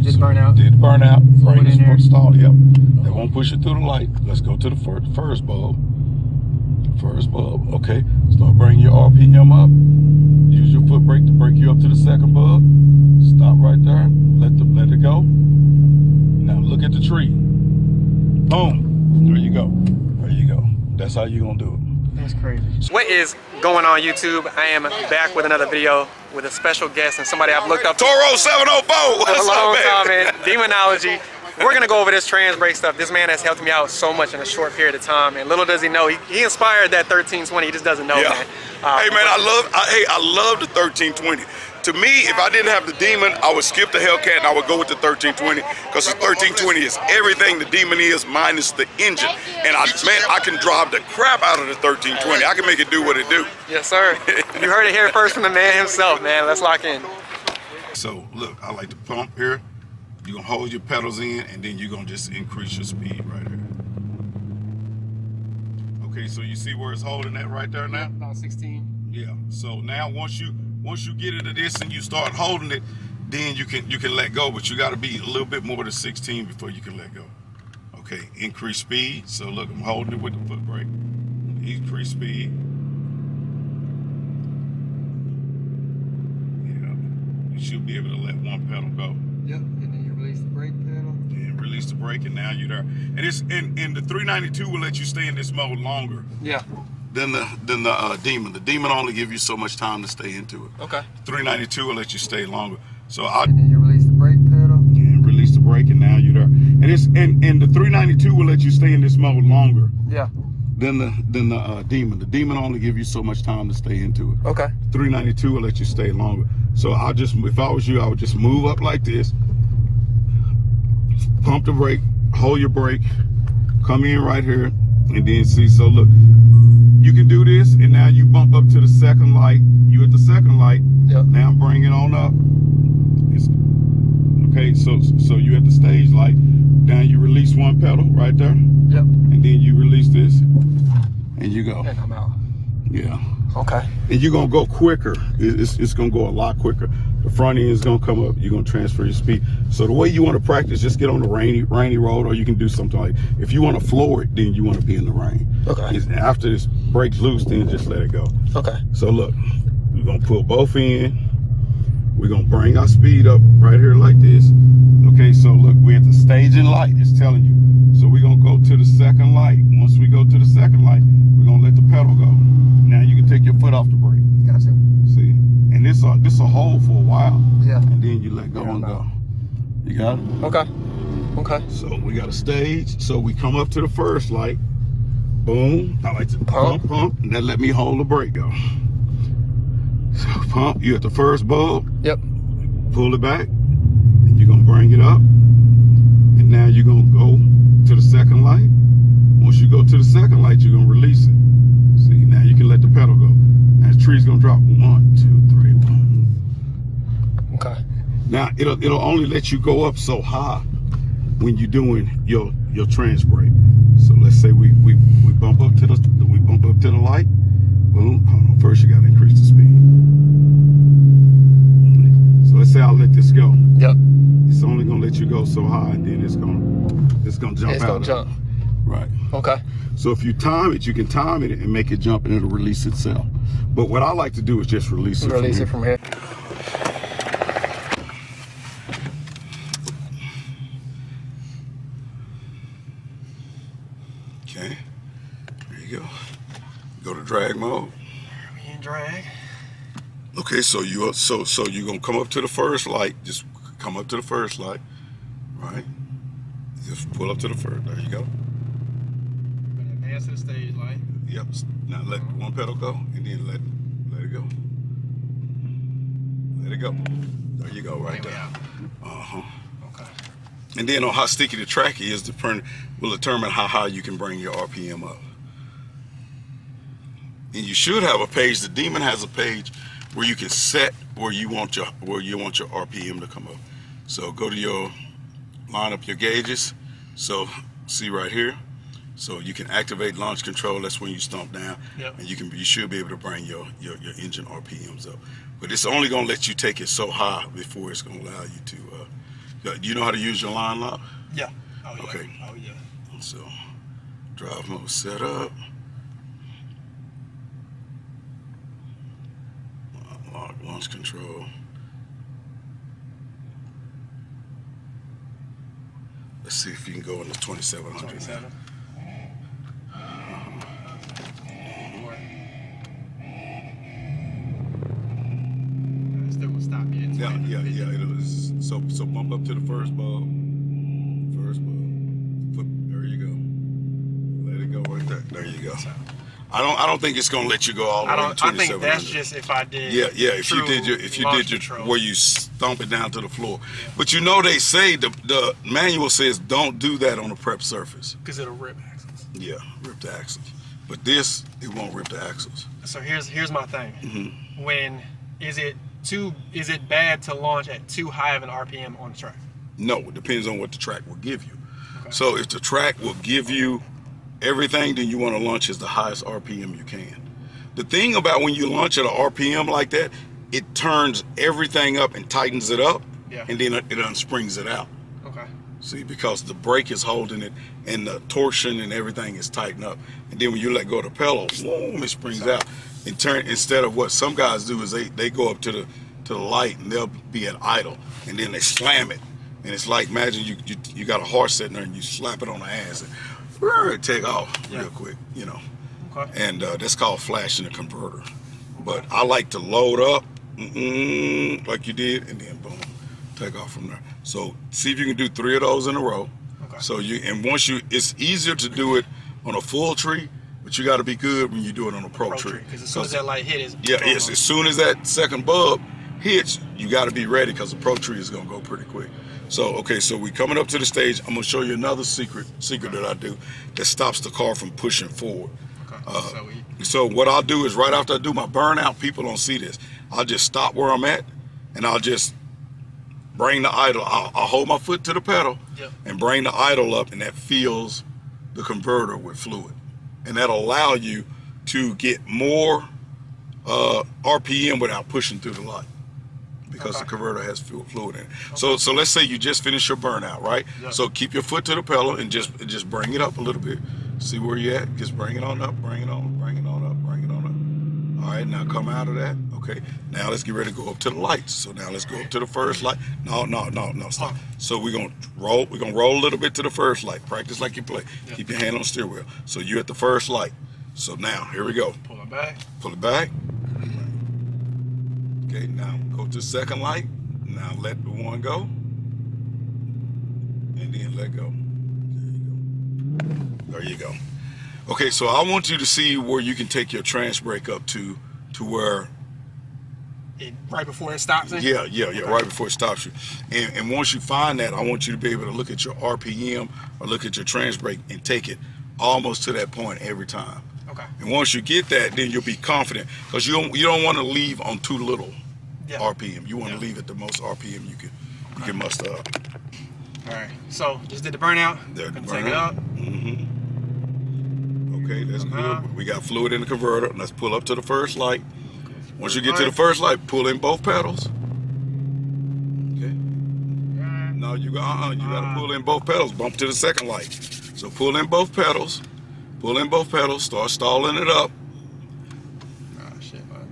Did burn out. Did burn out. Fluid in there. Stall. Yep. They won't push it through the light. Let's go to the first bulb. First bulb. Okay. Start bringing your RPM up. Use your foot brake to brake you up to the second bulb. Stop right there. Let it go. Now look at the tree. Boom. There you go. There you go. That's how you're gonna do it. That's crazy. What is going on, YouTube? I am back with another video with a special guest and somebody I've looked up to Toro 704. for a long time, man. Demonology. We're gonna go over this Transbrake stuff. This man has helped me out so much in a short period of time, and little does he know, he inspired that 1320. He just doesn't know, man. Hey man, I love the 1320. To me, if I didn't have the Demon, I would skip the Hellcat and I would go with the 1320 because the 1320 is everything the Demon is minus the engine. And I can drive the crap out of the 1320. I can make it do what it do. Yes, sir. You heard it here first from the man himself, man. Let's lock in. So look, I like to pump here. You're gonna hold your pedals in and then you're gonna just increase your speed right here. Okay, so you see where it's holding that right there now? About 16. Yeah, so now once you get into this and you start holding it, then you can let go, but you gotta be a little bit more than 16 before you can let go. Okay, increase speed. So look, I'm holding it with the foot brake. Increase speed. Yeah, you should be able to let one pedal go. Yep, and then you release the brake pedal. And release the brake, and now you're there. And it's and the 392 will let you stay in this mode longer. Yeah. Than the Demon. The Demon only give you so much time to stay into it. Okay. 392 will let you stay longer. So and then you release the brake pedal. And release the brake, and now you're there. And it's and the 392 will let you stay in this mode longer. Yeah. Than the Demon. The Demon only give you so much time to stay into it. Okay. 392 will let you stay longer. So if I was you, I would just move up like this, pump the brake, hold your brake, come in right here, and then see. So look, you can do this, and now you bump up to the second light. You at the second light. Yep. Now bring it on up. Okay, so you at the stage light. Now you release one pedal right there. Yep. And then you release this, and you go. And I'm out. Yeah. Okay. And you're gonna go quicker. It's gonna go a lot quicker. The front end is gonna come up. You're gonna transfer your speed. So the way you want to practice, just get on the rainy road, or you can do something like, if you want to floor it, then you want to be in the rain. Okay. After this breaks loose, then just let it go. Okay. So look, we're gonna pull both in. We're gonna bring our speed up right here like this. Okay, so look, we're at the staging light. It's telling you. So we're gonna go to the second light. Once we go to the second light, we're gonna let the pedal go. Now you can take your foot off the brake. Gotcha. See, and this will hold for a while. Yeah. And then you let go and go. You got it? Okay. Okay. So we got a stage. So we come up to the first light. Boom. I like to pump, and then let me hold the brake go. So pump. You at the first bulb. Yep. Pull it back. And you're gonna bring it up. And now you're gonna go to the second light. Once you go to the second light, you're gonna release it. See, now you can let the pedal go. And the tree's gonna drop 1, 2, 3, 1. Okay. Now it'll only let you go up so high when you're doing your Transbrake. So let's say we bump up to the light. Boom. Hold on. First you gotta increase the speed. So let's say I'll let this go. Yep. It's only gonna let you go so high, and then it's gonna jump out. It's gonna jump. Right. Okay. So if you time it, you can time it and make it jump, and it'll release itself. But what I like to do is just release it. Release it from here. Okay. There you go. Go to drag mode. We in drag. Okay, so you're gonna come up to the first light. Just come up to the first light, right? Just pull up to the first. There you go. Advance to the stage light. Yep. Now let one pedal go, and then let it go. Let it go. There you go, right there. Okay. And then on how sticky the track is, will determine how high you can bring your RPM up. And you should have a page. The Demon has a page where you can set where you want your RPM to come up. So go to line up your gauges. So see right here. So you can activate launch control. That's when you stomp down. Yep. And you should be able to bring your engine RPMs up. But it's only gonna let you take it so high before it's gonna allow you You know how to use your line lock? Yeah. Oh yeah. Okay. Oh yeah. So, drive mode set up. Lock launch control. Let's see if you can go in the 2700. 27. Still gonna stop you. Yeah. It was so bump up to the first bulb. There you go. Let it go right there. There you go. I don't think it's gonna let you go all the way to 2700. I think that's just if I did. Yeah. If you did your where you stomp it down to the floor. Yeah. But you know they say the manual says don't do that on a prep surface. Because it'll rip axles. Yeah, rip the axles. But this, it won't rip the axles. So here's my thing. Mm-hmm. When is it bad to launch at too high of an RPM on the track? No, it depends on what the track will give you. Okay. So if the track will give you everything, then you want to launch as the highest RPM you can. The thing about when you launch at an RPM like that, it turns everything up and tightens it up, and then it unsprings it out. Okay. See, because the brake is holding it and the torsion and everything is tightened up. And then when you let go of the pedal, boom, it springs out. And instead of what some guys do is they go up to the light and they'll be at idle and then they slam it. And it's like, imagine you got a horse sitting there and you slap it on the ass and take off real quick, you know. Okay. And that's called flashing the converter. But I like to load up like you did and then boom, take off from there. So see if you can do 3 of those in a row. Okay. So it's easier to do it on a full tree, but you got to be good when you do it on a pro tree. Because as soon as that light hits, as soon as that second bulb hits, you got to be ready because the pro tree is gonna go pretty quick. So okay, so we coming up to the stage. I'm gonna show you another secret that I do that stops the car from pushing forward. Okay. So what I'll do is right after I do my burnout, people don't see this. I'll just stop where I'm at, and I'll just bring the idle. I'll hold my foot to the pedal and bring the idle up, and that fills the converter with fluid, and that'll allow you to get more RPM without pushing through the light because the converter has fluid in it. So let's say you just finished your burnout, right? So keep your foot to the pedal and just bring it up a little bit. See where you at? Just bring it on up, bring it on up. All right, now come out of that. Okay, now let's get ready to go up to the lights. So now let's go up to the first light. No, stop. So we're gonna roll a little bit to the first light. Practice like you play. Keep your hand on the steering wheel. So you're at the first light. So now here we go. Pull it back. Pull it back. Okay, now go to the second light. Now let the one go. And then let go. There you go. Okay, so I want you to see where you can take your Transbrake up to where right before it stops it? Yeah, right before it stops you. And once you find that, I want you to be able to look at your RPM or look at your Transbrake and take it almost to that point every time. Okay. And once you get that, then you'll be confident because you don't want to leave on too little RPM. You want to leave at the most RPM you can muster up. All right. So just did the burnout. There, Gonna take it up. Okay, that's good. We got fluid in the converter. Let's pull up to the first light. Once you get to the first light, pull in both pedals. Okay. No, you got to pull in both pedals. Bump to the second light. So pull in both pedals. Pull in both pedals. Start stalling it up. Oh shit, man.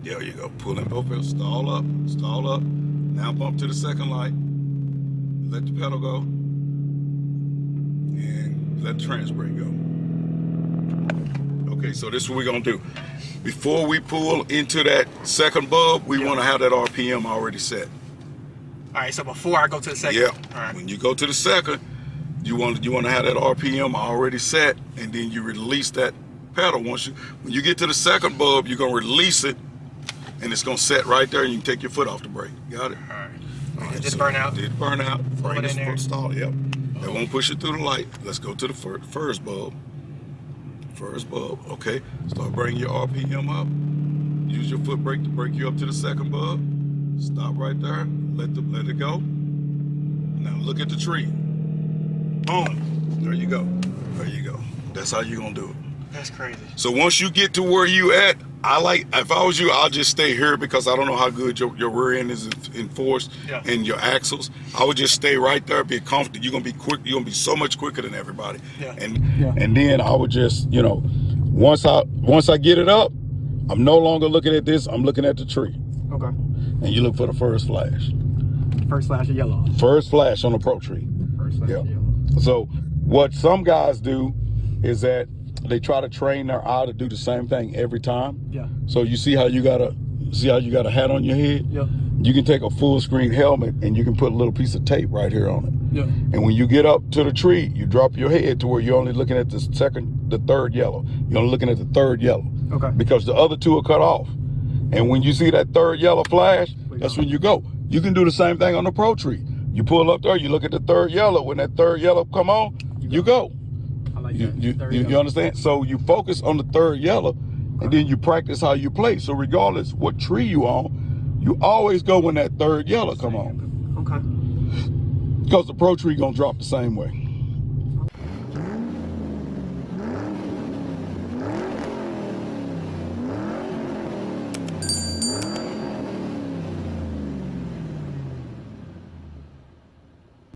There you go. Pull in both pedals. Stall up. Stall up. Now bump to the second light. Let the pedal go. And let the Transbrake go. Okay, so this is what we're going to do. Before we pull into that second bulb, we want to have that RPM already set. All right, so before I go to the second. Yeah. All right. When you go to the second, you want to have that RPM already set, and then you release that pedal. When you get to the second bulb, you're going to release it, and it's going to set right there, and you can take your foot off the brake. Got it? All right. Did the burnout. Did burnout. Bring in there. this stall. Yep. That won't push it through the light. Let's go to the first bulb. First bulb. Okay. Start bringing your RPM up. Use your foot brake to brake you up to the second bulb. Stop right there. Let it go. Now look at the tree. Boom. There you go. There you go. That's how you're gonna do it. That's crazy. So once you get to where you at I like, if I was you, I'll just stay here because I don't know how good your rear end is enforced and your axles. I would just stay right there, be comfortable. You're gonna be quick. You're gonna be so much quicker than everybody. And then I would just, you know, once I get it up, I'm no longer looking at this. I'm looking at the tree. Okay. And you look for the first flash. First flash of yellow. First flash on the Pro Tree. First flash of yellow. So what some guys do is that they try to train their eye to do the same thing every time. Yeah. So you see how you got a hat on your head? Yep. You can take a full screen helmet and you can put a little piece of tape right here on it. Yep. And when you get up to the tree, you drop your head to where you're only looking at the third yellow. You're only looking at the third yellow. Okay. Because the other two are cut off. And when you see that third yellow flash, that's when you go. You can do the same thing on the Pro Tree. You pull up there, you look at the third yellow. When that third yellow come on, you go. I like You understand? So you focus on the third yellow, and then you practice how you play. So regardless what tree you on, you always go when that third yellow come on. Okay. Because the Pro Tree gonna drop the same way.